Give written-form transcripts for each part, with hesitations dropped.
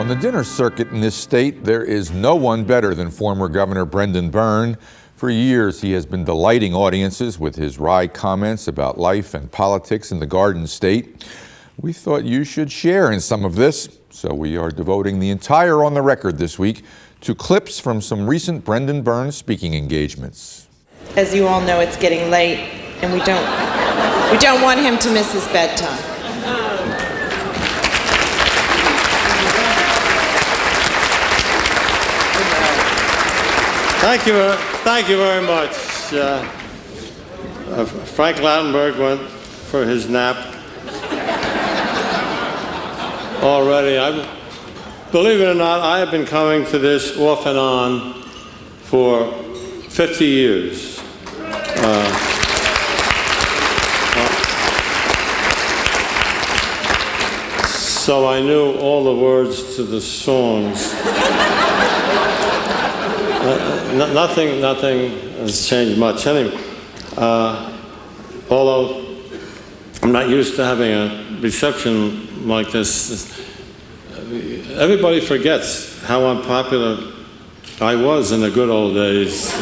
On the dinner circuit in this state, there is no one better than former Governor Byrne. For years, he has been delighting audiences with his wry comments about life and politics in the Garden State. We thought you should share in some of this, so we are devoting the entire On the Record this week to clips from some recent Byrne speaking engagements. As you all know, it's getting late, and we don't want him to miss his bedtime. Thank you very much. Frank Lautenberg went for his nap already. Believe it or not, I have been coming to this off and on for 50 years. So I knew all the words to the songs. Nothing has changed much anyway. Although I'm not used to having a reception like this, everybody forgets how unpopular I was in the good old days.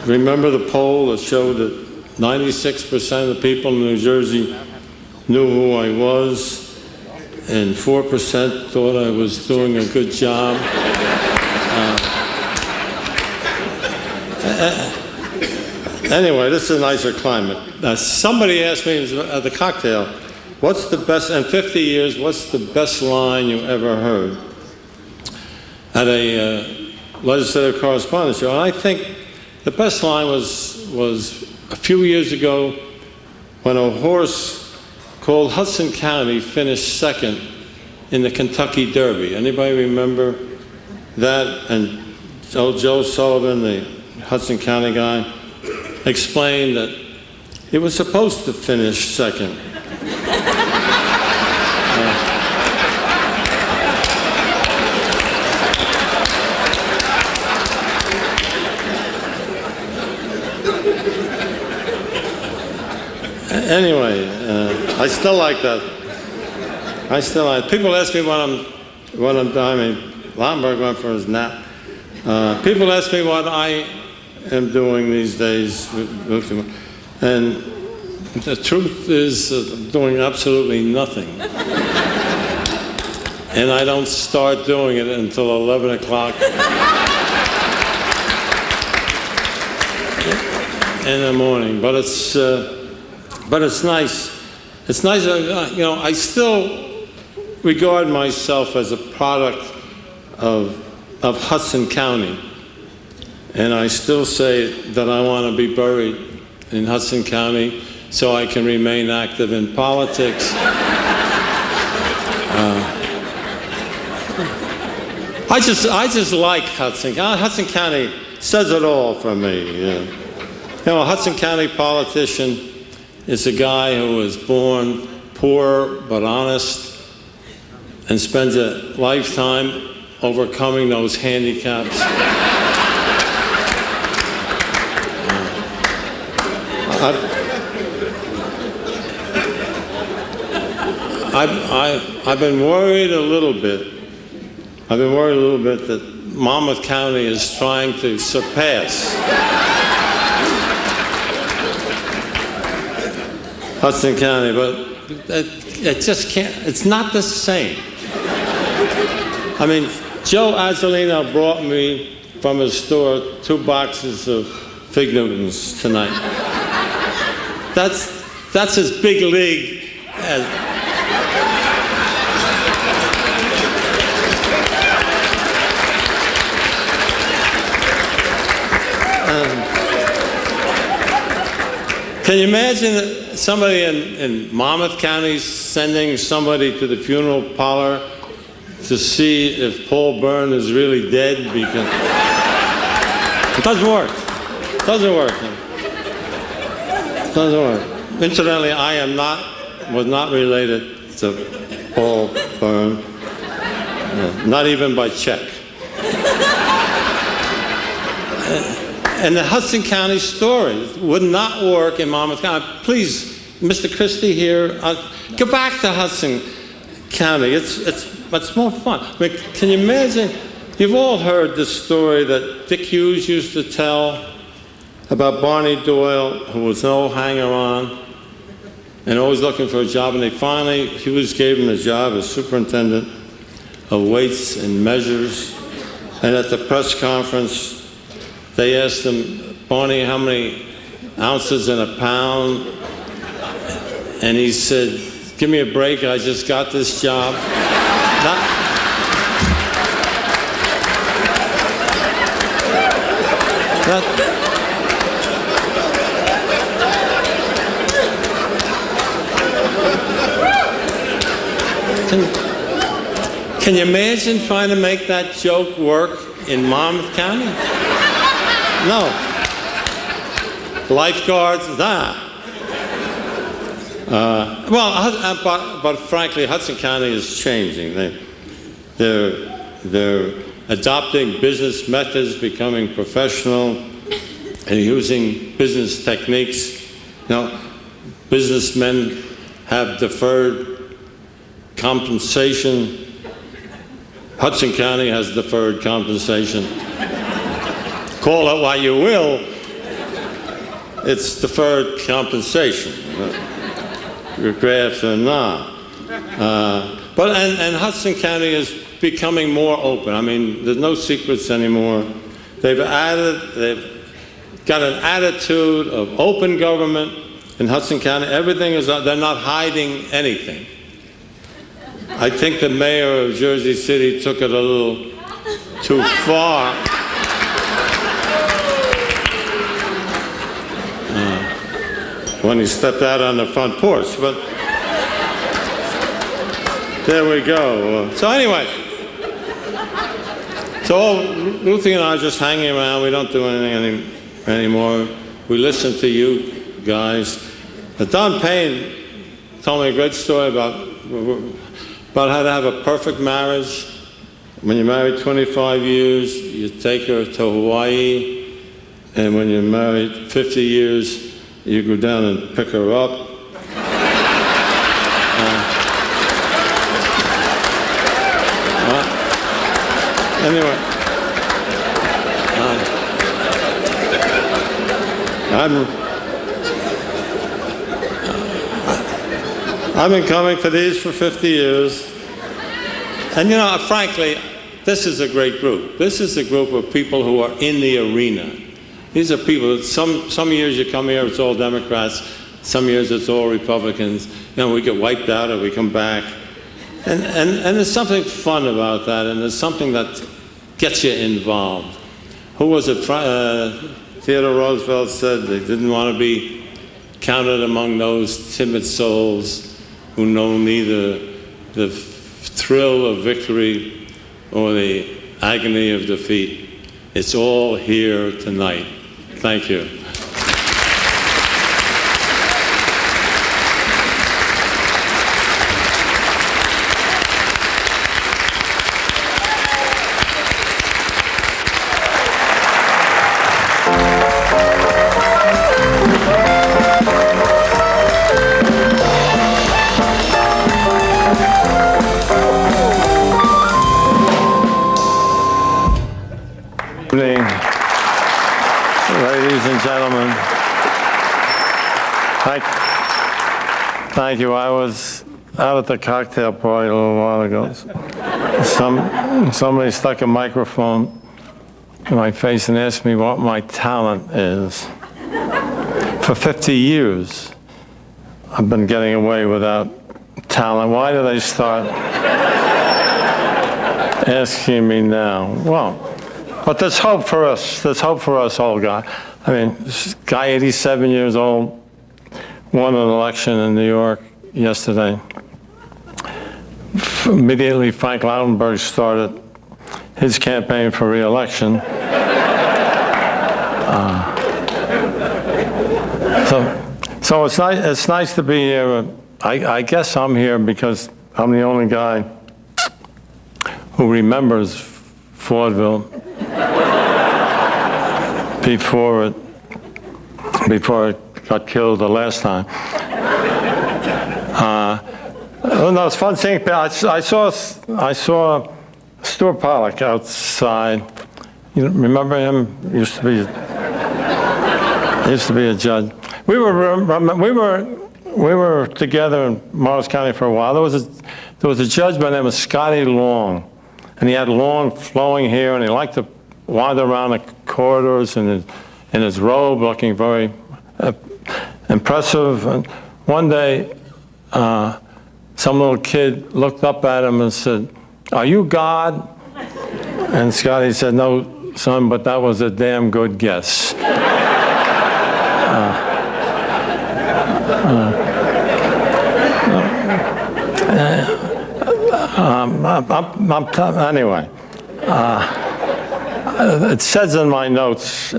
Remember the poll that showed that 96% of the people in New Jersey knew who I was, and 4% thought I was doing a good job. Anyway, this is a nicer climate. Somebody asked me at the cocktail, what's the best, in 50 years, what's the best line you ever heard at a legislative correspondence show? And I think the best line was a few years ago when a horse called Hudson County finished second in the Kentucky Derby. Anybody remember that? And Joe Sullivan, the Hudson County guy, explained that it was supposed to finish second. Anyway, I still like that. People ask me what I'm doing. I mean, Lautenberg went for his nap. People ask me what I am doing these days, and the truth is I'm doing absolutely nothing. And I don't start doing it until 11 o'clock in the morning. But it's nice. It's nice, I still regard myself as a product of Hudson County. And I still say that I want to be buried in Hudson County so I can remain active in politics. I just like Hudson County. Hudson County says it all for me. A Hudson County politician is a guy who was born poor but honest and spends a lifetime overcoming those handicaps. I've been worried a little bit. That Monmouth County is trying to surpass Hudson County, but it just can't. It's not the same. I mean, Joe Azzolino brought me from his store 2 boxes of Fig Newtons tonight. That's as big league as. Can you imagine somebody in Monmouth County sending somebody to the funeral parlor to see if Paul Byrne is really dead? Because it doesn't work. Incidentally, I was not related to Paul Byrne, not even by check. And the Hudson County story would not work in Monmouth County. Please, Mr. Christie here, go back to Hudson County. It's more fun. I mean, can you imagine? You've all heard the story that Dick Hughes used to tell about Barney Doyle, who was no hanger-on and always looking for a job, and Hughes gave him a job as superintendent of weights and measures. And at the press conference, they asked him, Barney, how many ounces in a pound? And he said, give me a break, I just got this job. Can you imagine trying to make that joke work in Monmouth County? No. Lifeguards, but frankly, Hudson County is changing. They're adopting business methods, becoming professional, and using business techniques. Businessmen have deferred compensation. Hudson County has deferred compensation. Call it what you will, it's deferred compensation, graphs or not. And Hudson County is becoming more open. I mean, there's no secrets anymore. They've got an attitude of open government in Hudson County. Everything is, they're not hiding anything. I think the mayor of Jersey City took it a little too far. When he stepped out on the front porch, but there we go. So anyway, Ruthie and I are just hanging around. We don't do anything anymore. We listen to you guys. Don Payne told me a great story about how to have a perfect marriage. When you're married 25 years, you take her to Hawaii, and when you're married 50 years, you go down and pick her up. Anyway, I've been coming for these for 50 years. And frankly, this is a great group. This is a group of people who are in the arena. These are people, some years you come here, it's all Democrats. Some years it's all Republicans. We get wiped out or we come back. And there's something fun about that, and there's something that gets you involved. Who was it? Theodore Roosevelt said they didn't want to be counted among those timid souls who know neither the thrill of victory or the agony of defeat. It's all here tonight. Thank you. Ladies and gentlemen, thank you. I was out at the cocktail party a little while ago. Somebody stuck a microphone in my face and asked me what my talent is. For 50 years, I've been getting away without talent. Why do they start asking me now? Well, but there's hope for us. There's hope for us, old guy. I mean, this guy, 87 years old, won an election in New York yesterday. Immediately, Frank Lautenberg started his campaign for re-election. So it's nice to be here. I guess I'm here because I'm the only guy who remembers Fordville before it got killed the last time. no, it's fun seeing. I saw Stuart Pollock outside. You remember him? He used to be a judge. We were together in Morris County for a while. There was a judge by the name of Scotty Long, and he had long flowing hair, and he liked to wander around the corridors in his robe, looking very impressive. And one day, some little kid looked up at him and said, "Are you God?" And Scotty said, "No, son, but that was a damn good guess." Anyway, it says in my notes,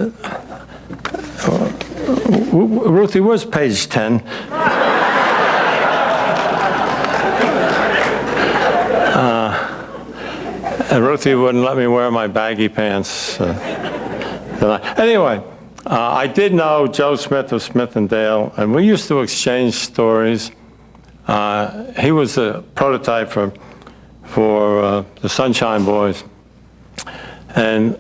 Ruthie, where's page 10? Ruthie wouldn't let me wear my baggy pants. Anyway, I did know Joe Smith of Smith and Dale, and we used to exchange stories. He was a prototype for the Sunshine Boys. And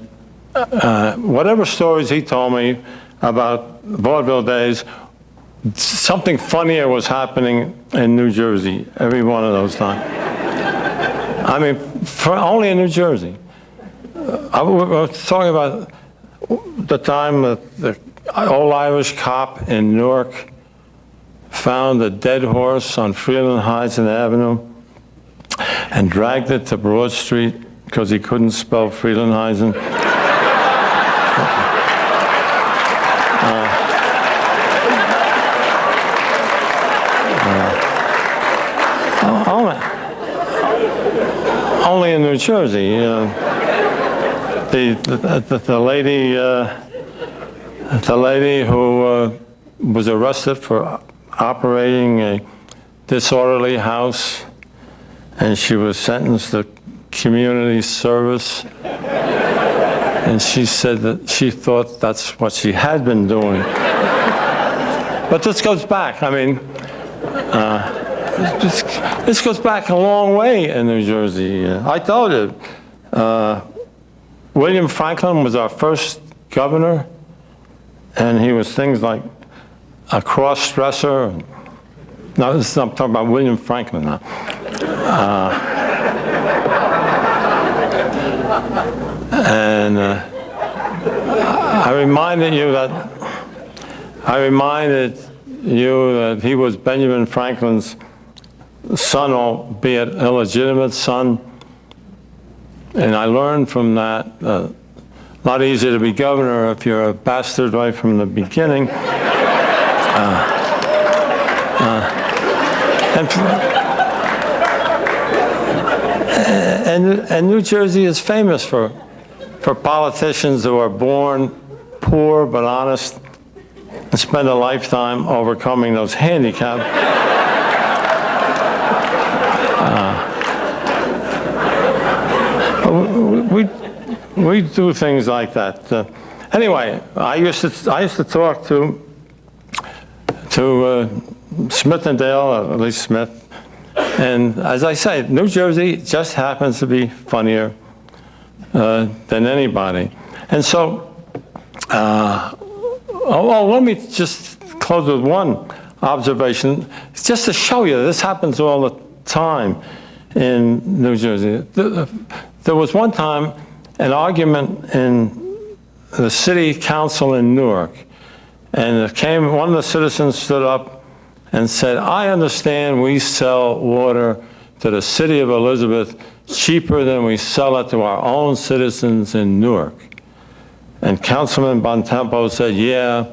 whatever stories he told me about vaudeville days, something funnier was happening in New Jersey every one of those times. I mean, only in New Jersey. I was talking about the time that the old Irish cop in Newark found a dead horse on Freeland Heights and Avenue and dragged it to Broad Street because he couldn't spell Freeland Heights. Only in New Jersey. The lady who was arrested for operating a disorderly house, and she was sentenced to community service, and she said that she thought that's what she had been doing. But this goes back. I mean, this goes back a long way in New Jersey. I told you, William Franklin was our first governor, and he was things like a cross-dresser. No, I'm talking about William Franklin now. And I reminded you that he was Benjamin Franklin's son, albeit illegitimate son. And I learned from that, a lot easier to be governor if you're a bastard right from the beginning. And New Jersey is famous for politicians who are born poor but honest and spend a lifetime overcoming those handicaps. We do things like that. Anyway, I used to talk to Smith and Dale, at least Smith, and as I say, New Jersey just happens to be funnier than anybody. And so, let me just close with one observation, just to show you this happens all the time in New Jersey. There was one time an argument in the city council in Newark, and one of the citizens stood up and said, "I understand we sell water to the city of Elizabeth cheaper than we sell it to our own citizens in Newark." And Councilman Bontempo said, "Yeah,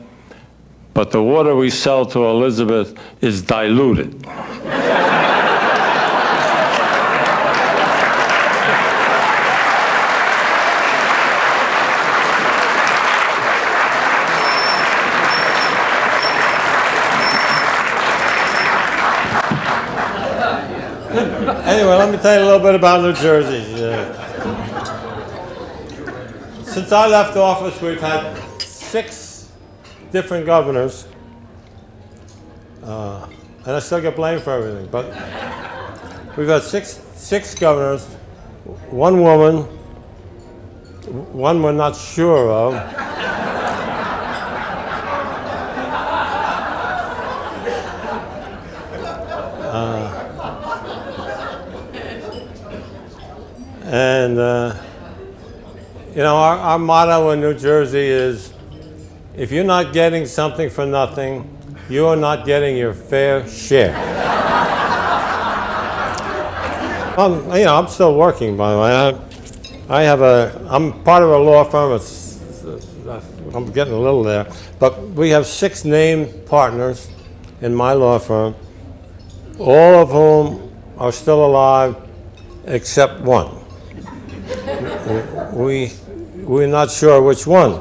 but the water we sell to Elizabeth is diluted." Anyway, let me tell you a little bit about New Jersey. Since I left office, we've had 6 different governors, and I still get blamed for everything. But we've had six governors, one woman, one we're not sure of. And you know, our motto in New Jersey is, if you're not getting something for nothing, you are not getting your fair share. You know, I'm still working, by the way. I'm part of a law firm. I'm getting a little there. But we have 6 named partners in my law firm, all of whom are still alive except one. We're not sure which one.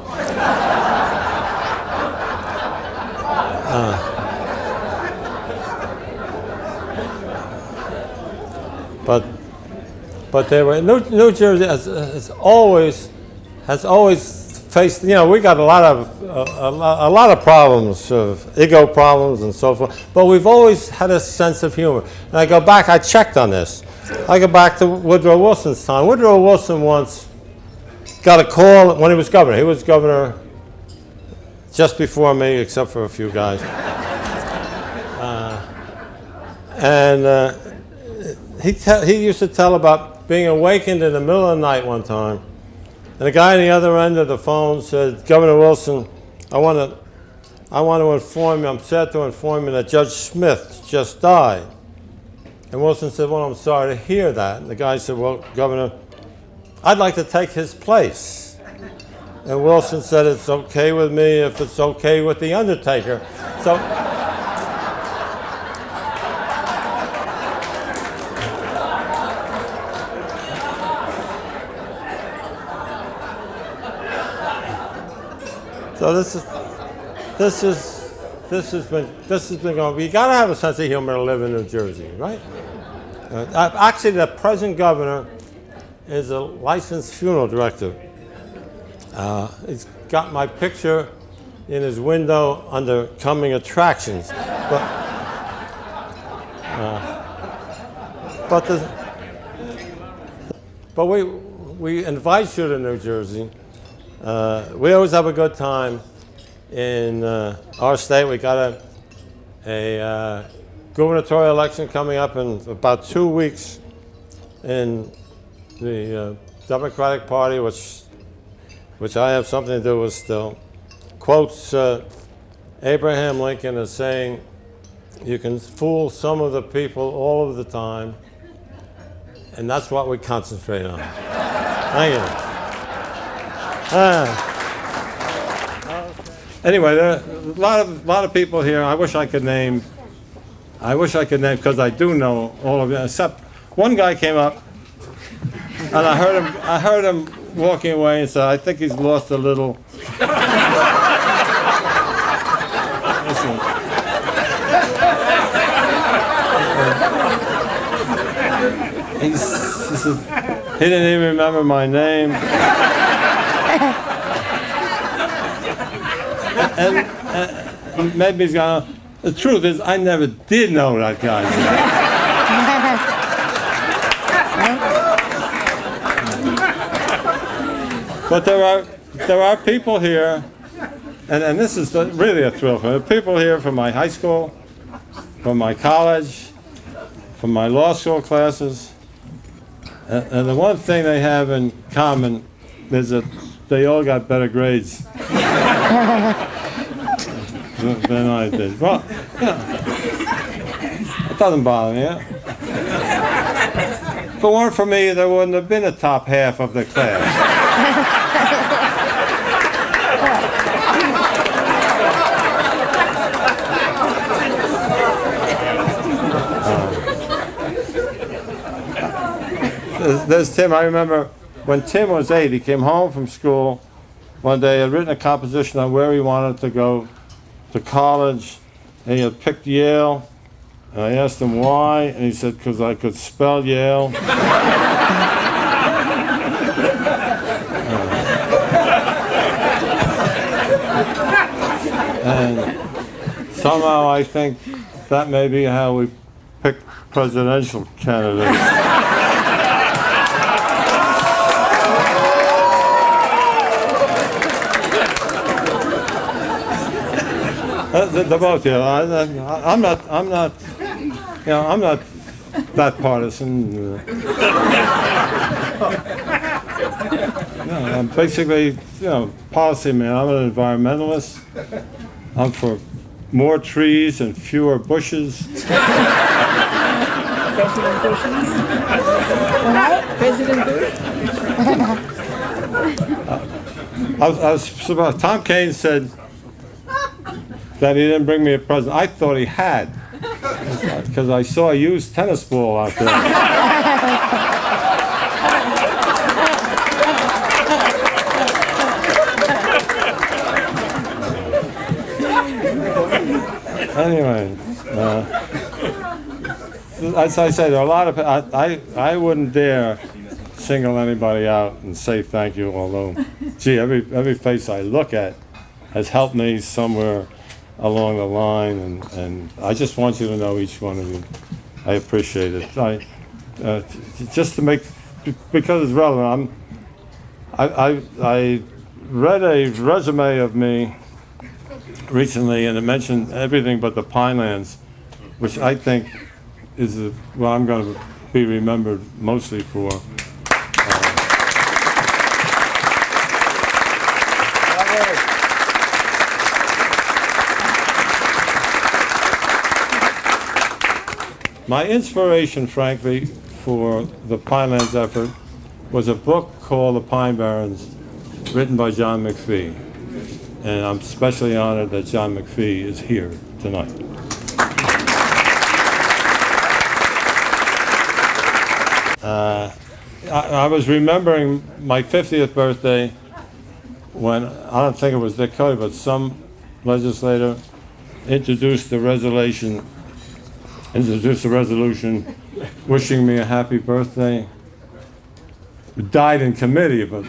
But they were New Jersey has always faced. You know, we got a lot of problems, ego problems and so forth. But we've always had a sense of humor. And I go back. I checked on this. I go back to Woodrow Wilson's time. Woodrow Wilson once got a call when he was governor. He was governor just before me, except for a few guys. He used to tell about being awakened in the middle of the night one time, and the guy on the other end of the phone said, "Governor Wilson, I want to inform you. I'm sad to inform you that Judge Smith just died." And Wilson said, "Well, I'm sorry to hear that." And the guy said, "Well, Governor, I'd like to take his place." And Wilson said, "It's okay with me if it's okay with the undertaker." So this has been going. You got to have a sense of humor to live in New Jersey, right? Actually, the present governor is a licensed funeral director. He's got my picture in his window under coming attractions, but we invite you to New Jersey. We always have a good time in our state. We got a gubernatorial election coming up in about 2 weeks in the Democratic Party, which I have something to do with still. Quotes Abraham Lincoln as saying, "You can fool some of the people all of the time," and that's what we concentrate on. Thank you. Anyway, there are a lot of people here. I wish I could name because I do know all of you. Except one guy came up, and I heard him walking away and said, "I think he's lost a little." Listen. He didn't even remember my name. And maybe he's gone. The truth is, I never did know that guy. But there are people here, and this is really a thrill for me. People here from my high school, from my college, from my law school classes, and the one thing they have in common is that they all got better grades than I did. Well, it doesn't bother me. Yeah? If it weren't for me, there wouldn't have been a top half of the class. There's Tim. I remember when Tim was 8, he came home from school one day. He had written a composition on where he wanted to go to college, and he had picked Yale. And I asked him why, and he said, "Because I could spell Yale." And somehow I think that may be how we picked presidential candidates. The both, yeah. I'm not, I'm not that partisan. I'm basically, policy man. I'm an environmentalist. I'm for more trees and fewer bushes. President Bushes? What? President Bush? I was surprised. Tom Kane said that he didn't bring me a present. I thought he had, because I saw a used tennis ball out there. Anyway, as I said, there are a lot of I wouldn't dare single anybody out and say thank you. Although, gee, every face I look at has helped me somewhere along the line, and I just want you to know, each one of you, I appreciate it. Just to make, because it's relevant. I read a resume of me recently, and it mentioned everything but the Pinelands, which I think is what I'm going to be remembered mostly for. My inspiration, frankly, for the Pinelands effort was a book called The Pine Barrens, written by John McPhee. And I'm especially honored that John McPhee is here tonight. I was remembering my 50th birthday when, I don't think it was Dick Kelly, but some legislator introduced the resolution wishing me a happy birthday. It died in committee, but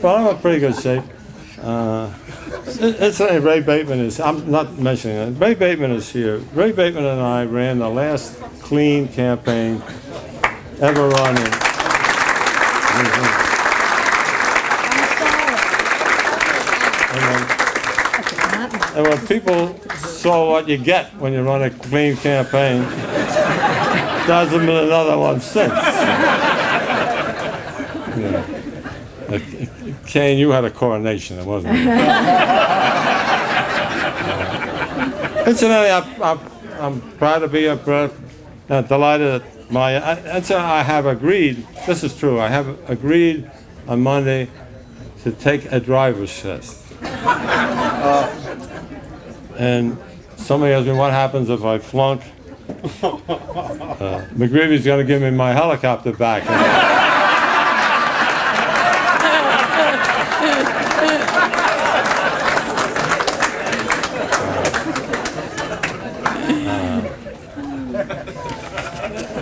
but I'm in pretty good shape. It's Ray Bateman is. I'm not mentioning that. Ray Bateman is here. Ray Bateman and I ran the last clean campaign ever run. And when people saw what you get when you run a clean campaign, there hasn't been another one since. Yeah. Kane, you had a coronation, it wasn't it? Incidentally, I'm proud to be here, delighted that I have agreed, this is true, I have agreed on Monday to take a driver's test. And somebody asked me what happens if I flunk. McGreevy's going to give me my helicopter back.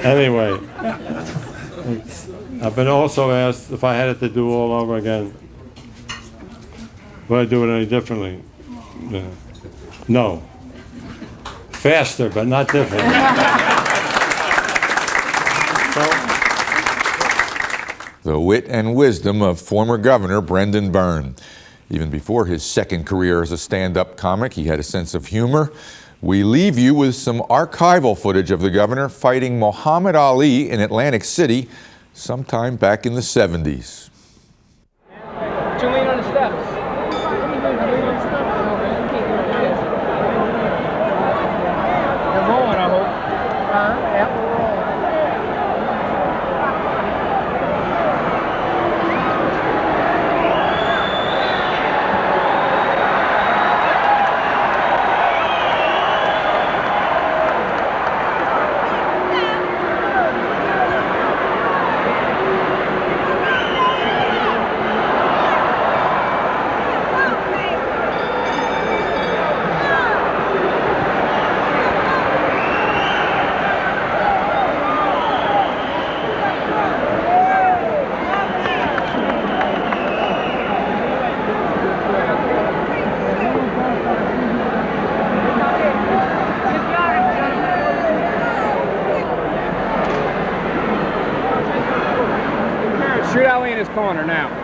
Anyway, I've been also asked if I had it to do all over again, would I do it any differently? No. Faster, but not different. The wit and wisdom of former Governor Brendan Byrne. Even before his second career as a stand-up comic, he had a sense of humor. We leave you with some archival footage of the governor fighting Muhammad Ali in Atlantic City sometime back in the 70s. 2 million on the steps. You're rolling, I hope. Yeah, we're rolling. corner now.